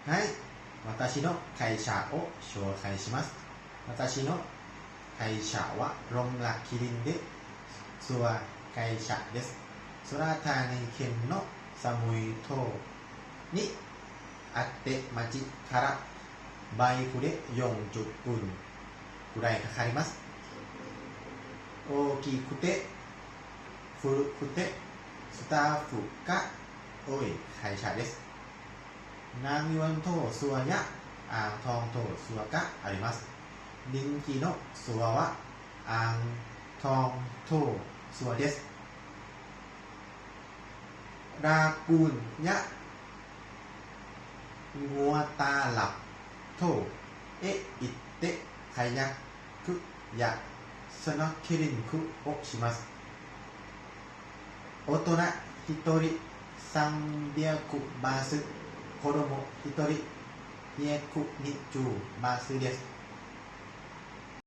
はい私の会社を紹介します私の会社はロンラキリンでツアー会社ですสุราษฎร์ธานีเข็มのสมุย島にあって町からバイクで40分ぐらいかかります大きくて古くてスタッフが多い会社ですนางยวนโทซัวยะอ่างทองโทซัวกะあります人気のซัวはอ่างทองโทซัวですรากูลยะงัวตาหลับโทเอะอิเตะไคยักคุยะสโนว์เคลิングをします大人1人300バーツ子供1人220バーツです